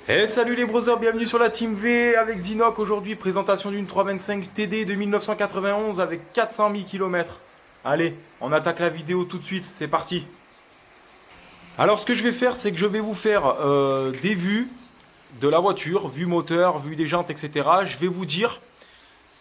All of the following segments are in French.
Et salut les brothers, bienvenue sur la Team V avec Zinoc. Aujourd'hui, présentation d'une 325 TD de 1991 avec 400 000 km. Allez, on attaque la vidéo tout de suite, c'est parti. Alors ce que je vais faire, c'est que je vais vous faire des vues de la voiture, vue moteur, vue des jantes, etc. Je vais vous dire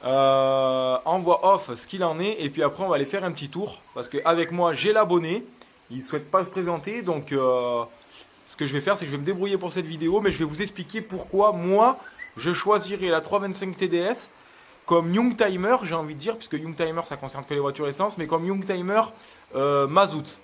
en voix off ce qu'il en est et puis après on va aller faire un petit tour. Parce qu'avec moi, j'ai l'abonné, il ne souhaite pas se présenter, donc... ce que je vais faire, c'est que je vais me débrouiller pour cette vidéo, mais je vais vous expliquer pourquoi moi, je choisirais la 325 TDS comme Youngtimer, j'ai envie de dire, puisque Youngtimer, ça concerne que les voitures essence, mais comme Youngtimer mazout.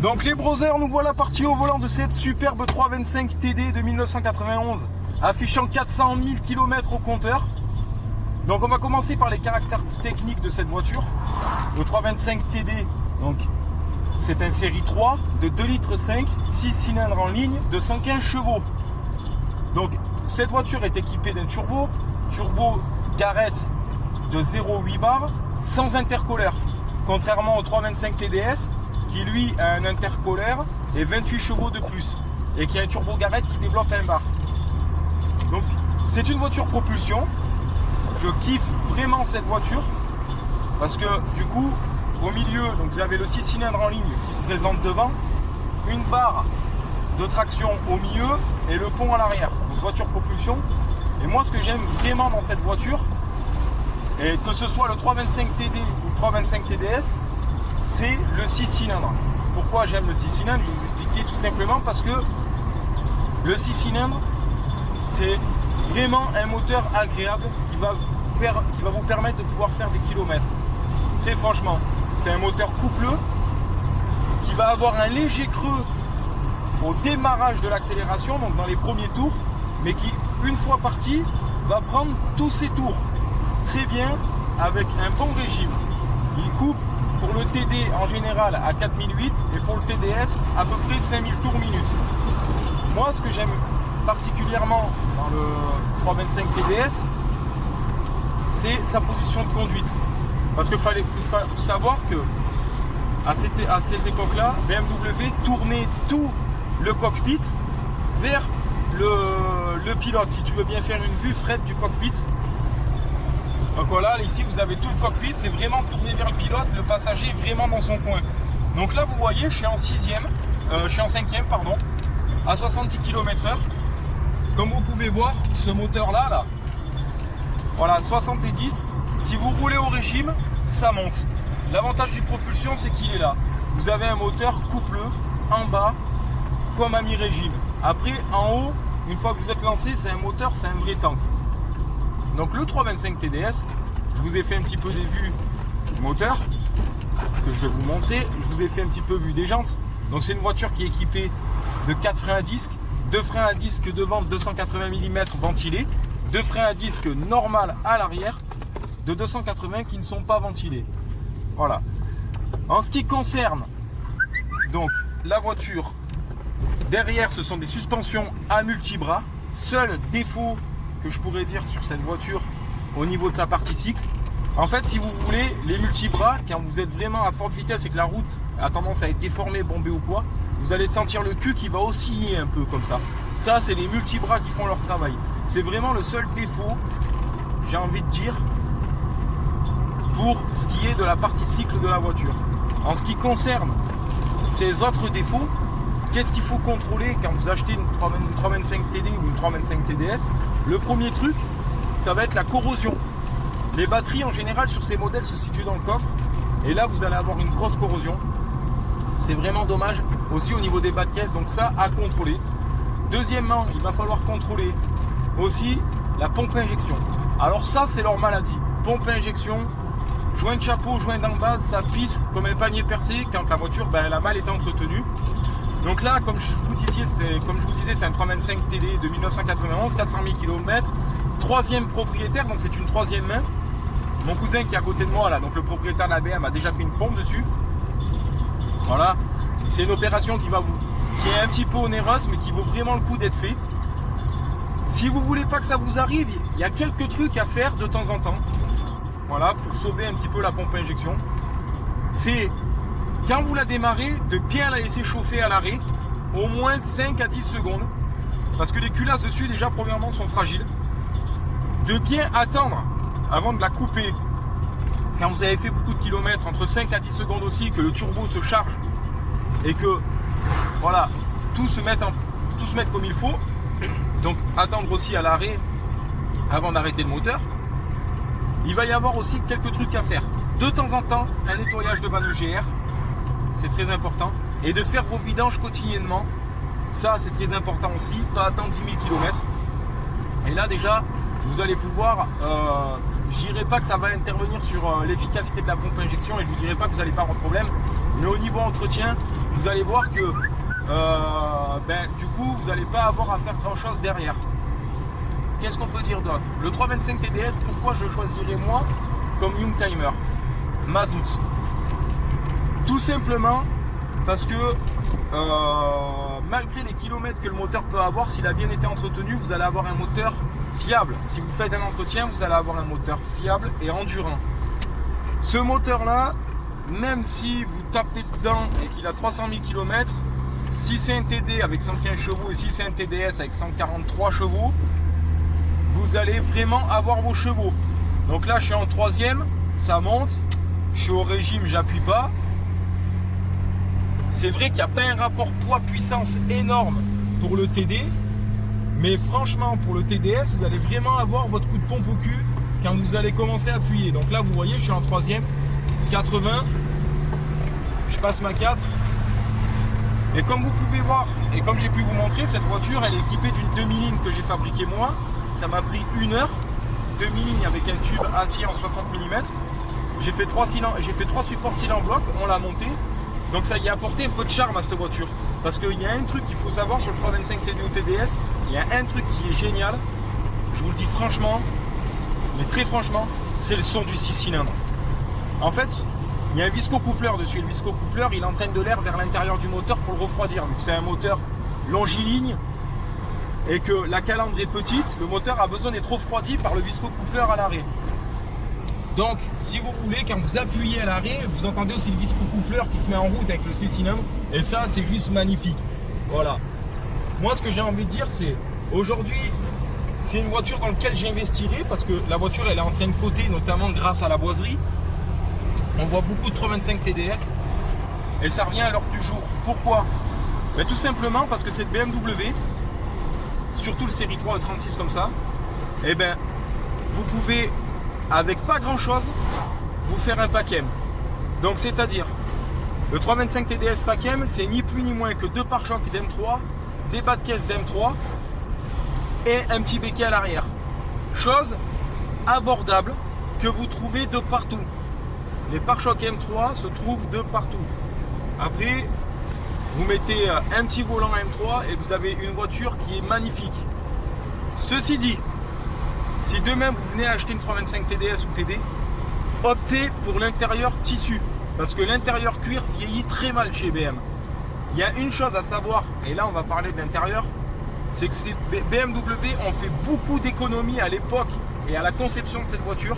Donc les brothers, nous voilà partis au volant de cette superbe 325 TD de 1991, affichant 400 000 km au compteur. Donc on va commencer par les caractères techniques de cette voiture. Le 325 TD, donc c'est un série 3 de 2,5 litres, 6 cylindres en ligne de 115 chevaux. Donc cette voiture est équipée d'un turbo Garrett de 0,8 bar sans intercooler, contrairement au 325 TDS qui lui a un intercooler et 28 chevaux de plus et qui a un turbo Garrett qui développe un bar. Donc c'est une voiture propulsion. Je kiffe vraiment cette voiture parce que du coup au milieu, donc vous avez le 6 cylindres en ligne qui se présente devant, une barre de traction au milieu et le pont à l'arrière. Donc voiture propulsion. Et moi ce que j'aime vraiment dans cette voiture, et que ce soit le 325 TD ou le 325 TDS, c'est le 6 cylindres. Pourquoi j'aime le 6 cylindres? Je vais vous expliquer tout simplement parce que le 6 cylindres, c'est vraiment un moteur agréable qui va vous permettre de pouvoir faire des kilomètres. Très franchement, c'est un moteur coupleux qui va avoir un léger creux au démarrage de l'accélération, donc dans les premiers tours, mais qui, une fois parti, va prendre tous ses tours très bien avec un bon régime. Il coupe pour le TD en général à 4008 et pour le TDS à peu près 5000 tours minute. Moi, ce que j'aime particulièrement dans le 325 TDS, c'est sa position de conduite. Parce qu'il faut savoir que à ces époques-là, BMW tournait tout le cockpit vers le pilote. Si tu veux bien faire une vue, Fred, du cockpit. Donc voilà, ici vous avez tout le cockpit, c'est vraiment tourné vers le pilote, le passager est vraiment dans son coin. Donc là vous voyez, je suis en 5e, pardon, à 70 km/h. Comme vous pouvez voir, ce moteur là, voilà, 70, si vous roulez au régime, ça monte. L'avantage du propulsion, c'est qu'il est là. Vous avez un moteur coupleux en bas, comme à mi-régime. Après, en haut, une fois que vous êtes lancé, c'est un moteur, c'est un vrai tank. Donc le 325 TDS, je vous ai fait un petit peu des vues moteur que je vais vous montrer. Je vous ai fait un petit peu vue des jantes. Donc c'est une voiture qui est équipée de 4 freins à disque, 2 freins à disque devant de 280 mm ventilés, 2 freins à disque normal à l'arrière de 280 qui ne sont pas ventilés. Voilà. En ce qui concerne donc la voiture, derrière ce sont des suspensions à multibras. Seul défaut que je pourrais dire sur cette voiture au niveau de sa partie cycle, En fait, si vous voulez, les multibras, quand vous êtes vraiment à forte vitesse et que la route a tendance à être déformée, bombée ou quoi, vous allez sentir le cul qui va osciller un peu comme ça. Ça, c'est les multibras qui font leur travail. C'est vraiment le seul défaut, j'ai envie de dire, pour ce qui est de la partie cycle de la voiture. En ce qui concerne ces autres défauts, qu'est-ce qu'il faut contrôler quand vous achetez une 325 TD ou une 325 TDS? Le premier truc, ça va être la corrosion. Les batteries en général sur ces modèles se situent dans le coffre et là vous allez avoir une grosse corrosion. C'est vraiment dommage aussi au niveau des bas de caisse, donc ça à contrôler. Deuxièmement, il va falloir contrôler aussi la pompe injection. Alors ça c'est leur maladie. Pompe injection, joint de chapeau, joint d'embase, ça pisse comme un panier percé quand la voiture elle a mal été entretenue. Donc là, comme je vous disais, c'est un 325 TD de 1991, 400 000 km, troisième propriétaire, donc c'est une troisième main. Mon cousin qui est à côté de moi là, donc le propriétaire de la BM a déjà fait une pompe dessus. Voilà, c'est une opération qui est un petit peu onéreuse, mais qui vaut vraiment le coup d'être fait. Si vous voulez pas que ça vous arrive, il y a quelques trucs à faire de temps en temps. Voilà, pour sauver un petit peu la pompe injection. C'est quand vous la démarrez, de bien la laisser chauffer à l'arrêt, au moins 5 à 10 secondes. Parce que les culasses dessus, déjà, premièrement, sont fragiles. De bien attendre avant de la couper. Quand vous avez fait beaucoup de kilomètres, entre 5 à 10 secondes aussi, que le turbo se charge et que, voilà, tout se mette comme il faut. Donc, attendre aussi à l'arrêt avant d'arrêter le moteur. Il va y avoir aussi quelques trucs à faire. De temps en temps, un nettoyage de vanne EGR. C'est très important. Et de faire vos vidanges quotidiennement. Ça, c'est très important aussi. Pas attendre 10 000 km. Et là, déjà, vous allez pouvoir... je dirais pas que ça va intervenir sur l'efficacité de la pompe injection et je vous dirais pas que vous n'allez pas avoir de problème. Mais au niveau entretien, vous allez voir que du coup, vous n'allez pas avoir à faire grand-chose derrière. Qu'est-ce qu'on peut dire d'autre? Le 325 TDS, pourquoi je choisirais moi comme Young Timer mazout? Tout simplement parce que malgré les kilomètres que le moteur peut avoir, s'il a bien été entretenu, vous allez avoir un moteur fiable. Si vous faites un entretien, vous allez avoir un moteur fiable et endurant. Ce moteur là, même si vous tapez dedans et qu'il a 300 000 km, si c'est un TD avec 115 chevaux et si c'est un TDS avec 143 chevaux, vous allez vraiment avoir vos chevaux. Donc là je suis en troisième, ça monte, je suis au régime, j'appuie pas. C'est vrai qu'il n'y a pas un rapport poids-puissance énorme pour le TD, mais franchement pour le TDS, vous allez vraiment avoir votre coup de pompe au cul quand vous allez commencer à appuyer. Donc là vous voyez, je suis en troisième, 80, je passe ma 4. Et comme vous pouvez voir, et comme j'ai pu vous montrer, cette voiture elle est équipée d'une demi-ligne que j'ai fabriquée moi. Ça m'a pris 1 heure, demi-ligne avec un tube acier en 60 mm. J'ai fait 3 supports cylindres en bloc, on l'a monté. Donc ça y a apporté un peu de charme à cette voiture. Parce qu'il y a un truc qu'il faut savoir sur le 325 TD ou TDS, il y a un truc qui est génial, je vous le dis franchement, mais très franchement, c'est le son du 6 cylindres. En fait, il y a un visco-coupleur dessus. Le visco-coupleur, il entraîne de l'air vers l'intérieur du moteur pour le refroidir. Vu que c'est un moteur longiligne et que la calandre est petite, le moteur a besoin d'être refroidi par le visco-coupleur à l'arrêt. Donc, si vous voulez, quand vous appuyez à l'arrêt, vous entendez aussi le visco-coupleur qui se met en route avec le 6 cylindres. Et ça, c'est juste magnifique. Voilà. Moi, ce que j'ai envie de dire, c'est aujourd'hui, c'est une voiture dans laquelle j'investirai parce que la voiture, elle est en train de coter, notamment grâce à la boiserie. On voit beaucoup de 325 TDS et ça revient à l'heure du jour. Pourquoi? Ben, tout simplement parce que cette BMW, surtout le série 3 et 36 comme ça, eh ben, vous pouvez, avec pas grand chose, vous faire un pack M. Donc c'est-à-dire, le 325 TDS pack M, c'est ni plus ni moins que 2 pare-chocs d'M3, des bas de caisse d'M3 et un petit béquet à l'arrière. Chose abordable que vous trouvez de partout. Les pare-chocs M3 se trouvent de partout. Après, vous mettez un petit volant M3 et vous avez une voiture qui est magnifique. Ceci dit, si demain vous venez acheter une 325 TDS ou TD, optez pour l'intérieur tissu. Parce que l'intérieur cuir vieillit très mal chez BM. Il y a une chose à savoir, et là on va parler de l'intérieur, c'est que ces BMW ont fait beaucoup d'économies à l'époque et à la conception de cette voiture.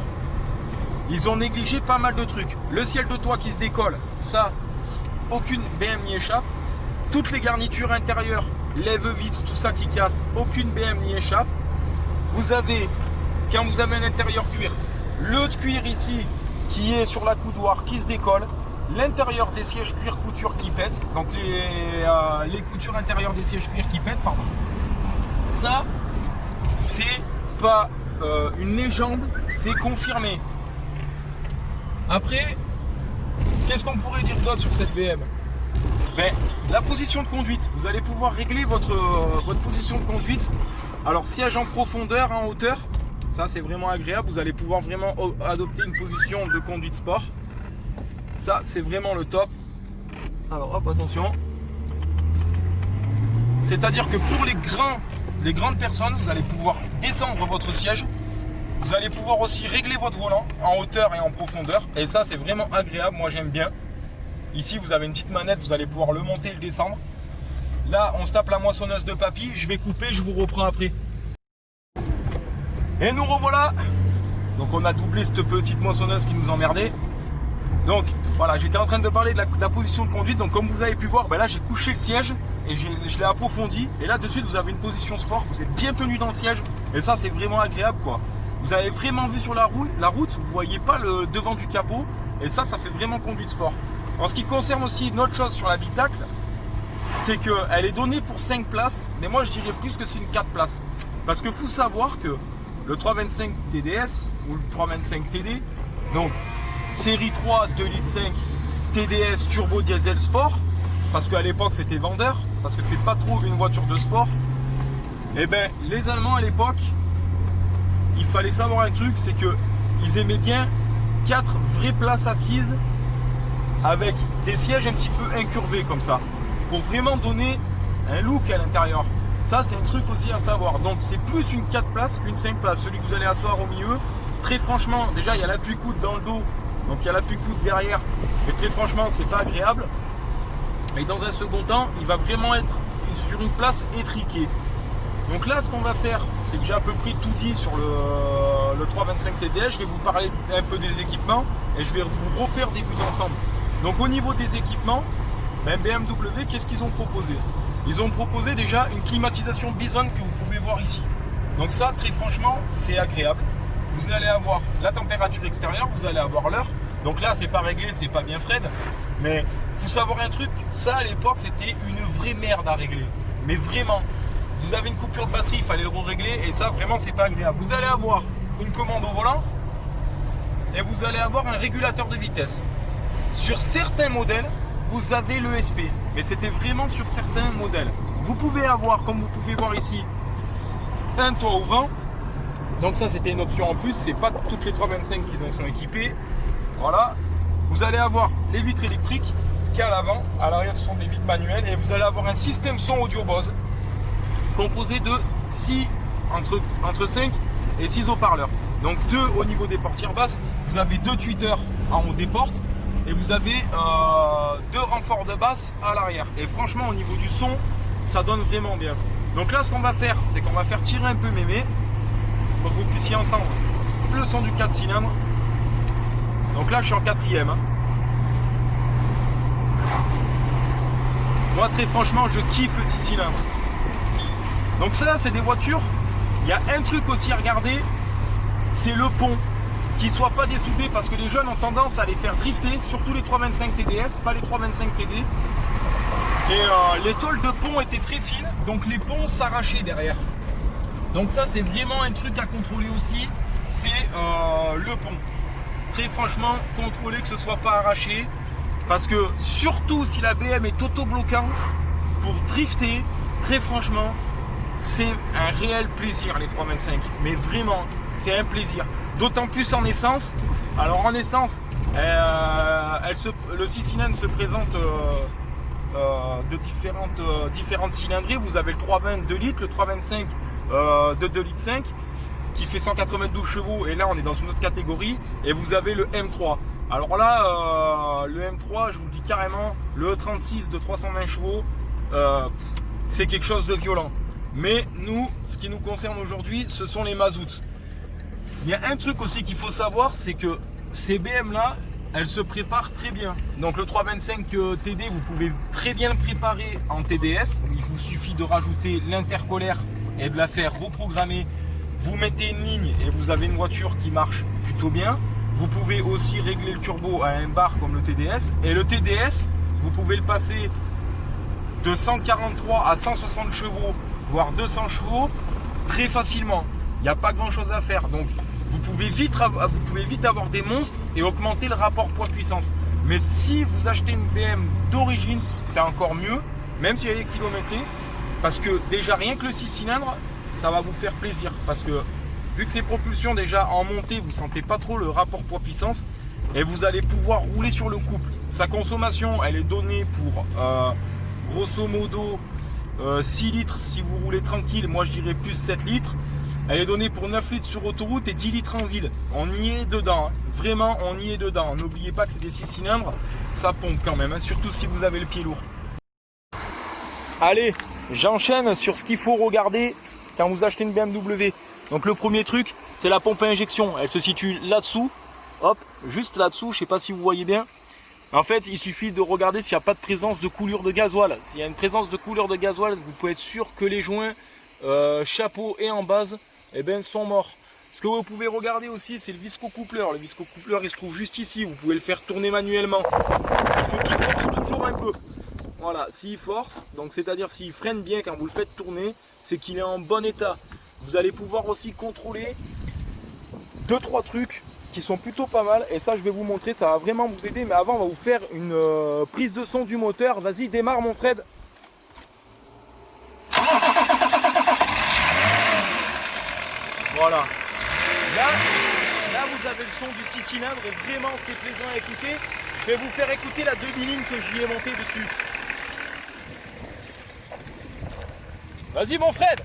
Ils ont négligé pas mal de trucs. Le ciel de toit qui se décolle, ça, aucune BM n'y échappe. Toutes les garnitures intérieures lève-vitre, tout ça qui casse, aucune BM n'y échappe. Vous avez, quand vous avez un intérieur cuir, le cuir ici qui est sur la coudoir qui se décolle, l'intérieur des sièges cuir couture qui pète, donc les coutures intérieures des sièges cuir qui pètent, pardon. Ça, c'est pas une légende, c'est confirmé. Après, qu'est-ce qu'on pourrait dire d'autre sur cette BM? Ben, la position de conduite, vous allez pouvoir régler votre position de conduite. Alors siège en profondeur, en hauteur, ça c'est vraiment agréable. Vous allez pouvoir vraiment adopter une position de conduite sport. Ça c'est vraiment le top. Alors hop, attention. C'est-à-dire que pour les grandes personnes, vous allez pouvoir descendre votre siège. Vous allez pouvoir aussi régler votre volant en hauteur et en profondeur. Et ça c'est vraiment agréable, moi j'aime bien. Ici, vous avez une petite manette, vous allez pouvoir le monter et le descendre. Là, on se tape la moissonneuse de papy. Je vais couper, je vous reprends après. Et nous revoilà. Donc, on a doublé cette petite moissonneuse qui nous emmerdait. Donc, voilà, j'étais en train de parler de la position de conduite. Donc, comme vous avez pu voir, ben là, j'ai couché le siège et je l'ai approfondi. Et là, de suite, vous avez une position sport. Vous êtes bien tenu dans le siège. Et ça, c'est vraiment agréable, quoi. Vous avez vraiment vu sur la route, vous ne voyez pas le devant du capot. Et ça fait vraiment conduite sport. En ce qui concerne aussi une autre chose sur l'habitacle, c'est qu'elle est donnée pour 5 places, mais moi je dirais plus que c'est une 4 places. Parce qu'il faut savoir que le 325 TDS ou le 325 TD, donc série 3 2,5 litres TDS turbo diesel sport, parce qu'à l'époque c'était vendeur, parce que c'est pas trop une voiture de sport, et bien les Allemands à l'époque, il fallait savoir un truc, c'est qu'ils aimaient bien 4 vraies places assises avec des sièges un petit peu incurvés comme ça, pour vraiment donner un look à l'intérieur. Ça c'est un truc aussi à savoir. Donc c'est plus une 4 places qu'une 5 places. Celui que vous allez asseoir au milieu, très franchement, déjà il y a l'appui-coude dans le dos, donc il y a l'appui-coude derrière, et très franchement c'est pas agréable. Et dans un second temps, il va vraiment être sur une place étriquée. Donc là ce qu'on va faire, c'est que j'ai à peu près tout dit sur le 325 TDS. Je vais vous parler un peu des équipements et je vais vous refaire des buts ensemble. Donc au niveau des équipements, ben BMW, qu'est-ce qu'ils ont proposé? Ils ont proposé déjà une climatisation Bison que vous pouvez voir ici. Donc ça, très franchement, c'est agréable. Vous allez avoir la température extérieure, vous allez avoir l'heure. Donc là, c'est pas réglé, c'est pas bien Fred. Mais faut savoir un truc, ça à l'époque, c'était une vraie merde à régler. Mais vraiment, vous avez une coupure de batterie, il fallait le régler et ça, vraiment, c'est pas agréable. Vous allez avoir une commande au volant et vous allez avoir un régulateur de vitesse. Sur certains modèles, vous avez l'ESP, mais c'était vraiment sur certains modèles. Vous pouvez avoir, comme vous pouvez voir ici, un toit ouvrant. Donc ça, c'était une option en plus. C'est pas toutes les 325 qui en sont équipées. Voilà. Vous allez avoir les vitres électriques qui à l'avant. À l'arrière, ce sont des vitres manuelles. Et vous allez avoir un système son audio Bose composé de 6, entre 5 et 6 haut-parleurs. Donc 2 au niveau des portières basses. Vous avez 2 tweeters en haut des portes. Et vous avez 2 renforts de basse à l'arrière. Et franchement, au niveau du son, ça donne vraiment bien. Donc là, ce qu'on va faire, c'est qu'on va faire tirer un peu mémé pour que vous puissiez entendre le son du 4 cylindres. Donc là, je suis en 4e. Moi, très franchement, je kiffe le 6 cylindres. Donc ça, c'est des voitures. Il y a un truc aussi à regarder, c'est le pont. Qui ne soit pas dessoudé parce que les jeunes ont tendance à les faire drifter, surtout les 325 TDS, pas les 325 TD. Et les tôles de pont étaient très fines, donc les ponts s'arrachaient derrière. Donc ça c'est vraiment un truc à contrôler aussi, c'est le pont. Très franchement, contrôler que ce ne soit pas arraché, parce que surtout si la BM est auto-bloquant, pour drifter, très franchement, c'est un réel plaisir les 325. Mais vraiment, c'est un plaisir. D'autant plus en essence. Alors en essence, le 6 cylindres se présente de différentes cylindrées. Vous avez le 320 2 litres, le 325 de 2 litres 5 qui fait 192 chevaux et là on est dans une autre catégorie. Et vous avez le M3. Alors là, le M3, je vous le dis carrément, le E36 de 320 chevaux, c'est quelque chose de violent. Mais nous, ce qui nous concerne aujourd'hui, ce sont les mazoutes. Il y a un truc aussi qu'il faut savoir, c'est que ces BM là, elles se préparent très bien. Donc le 325 TD, vous pouvez très très bien préparée en TDS. Il vous suffit de rajouter l'intercolaire et de la faire reprogrammer. Vous mettez une ligne et vous avez une voiture qui marche plutôt bien. Vous pouvez aussi régler le turbo à un bar comme le TDS. Et le TDS, vous pouvez le passer de 143 à 160 chevaux, voire 200 chevaux, très facilement. Il n'y a pas grand chose à faire. Donc vous pouvez vite avoir des monstres et augmenter le rapport poids-puissance. Mais si vous achetez une BM d'origine, c'est encore mieux, même si elle est kilométrée, parce que déjà rien que le 6 cylindres, ça va vous faire plaisir. Parce que vu que c'est propulsion, déjà en montée, vous ne sentez pas trop le rapport poids-puissance et vous allez pouvoir rouler sur le couple. Sa consommation, elle est donnée pour grosso modo 6 litres si vous roulez tranquille. Moi je dirais plus 7 litres. Elle est donnée pour 9 litres sur autoroute et 10 litres en ville. On y est dedans, hein. Vraiment on y est dedans. N'oubliez pas que c'est des 6 cylindres, ça pompe quand même, hein. Surtout si vous avez le pied lourd. Allez, j'enchaîne sur ce qu'il faut regarder quand vous achetez une BMW. Donc le premier truc, c'est la pompe à injection. Elle se situe là-dessous, hop, juste là-dessous, je ne sais pas si vous voyez bien. En fait, il suffit de regarder s'il n'y a pas de présence de coulure de gasoil. S'il y a une présence de coulure de gasoil, vous pouvez être sûr que les joints, chapeau et en base, eh ben, sont morts. Ce que vous pouvez regarder aussi, c'est le viscocoupleur. Le viscocoupleur, il se trouve juste ici. Vous pouvez le faire tourner manuellement. Il faut qu'il force toujours un peu. Voilà, s'il force, donc c'est-à-dire s'il freine bien quand vous le faites tourner, c'est qu'il est en bon état. Vous allez pouvoir aussi contrôler 2-3 trucs qui sont plutôt pas mal. Et ça, je vais vous montrer, ça va vraiment vous aider. Mais avant, on va vous faire une prise de son du moteur. Vas-y, démarre mon Fred. Voilà. Là, vous avez le son du 6 cylindres et vraiment c'est plaisant à écouter. Je vais vous faire écouter la demi-ligne que je lui ai montée dessus. Vas-y mon Fred.